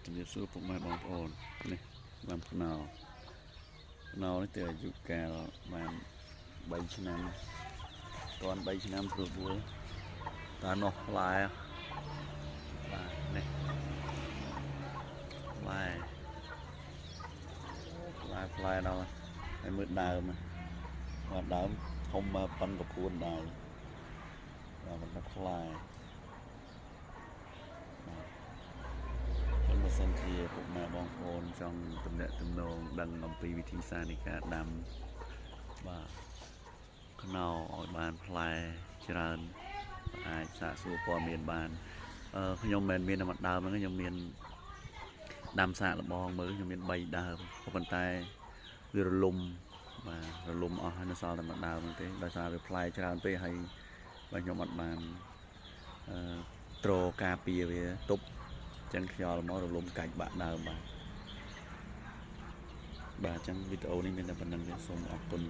ជំរាបសួរពុកម៉ែបងប្អូននេះបានភ្នោនេះទៅអាយុកាលបាន3ឆ្នាំតាន់3ឆ្នាំព្រោះវល់តានោះផ្លែបាទនេះផ្លែដល់ហើយមើលដើមបាទដើមធំមកប៉ុនប្រពួនដែរបាទมันផ្លែបើសិនជាពុកម៉ែបងប្អូនចង់ទំនាក់ទំនងដឹងអំពីវិធីសាស្ត្រនៃការដាំបាទខ្នុរឲ្យបានផ្លែច្រើនអាចសាកសួរព័ត៌មានបានខ្ញុំមិនមានតែមួយដើមហ្នឹងខ្ញុំមានដាំសាកលបងមើលខ្ញុំមាន3ដើមប៉ុន្តែវារលំបាទរលំអស់ហើយនៅសល់តែមួយដើមទេដោយសារវាផ្លែច្រើនពេកហើយបាទខ្ញុំអត់បានត្រការពារវាទប់ចឹងខ្យល់មករលំកាច់បាក់ដើមបាទអញ្ចឹងវីដេអូនេះមានតែប៉ុណ្្នឹងទេសូមអរគុណ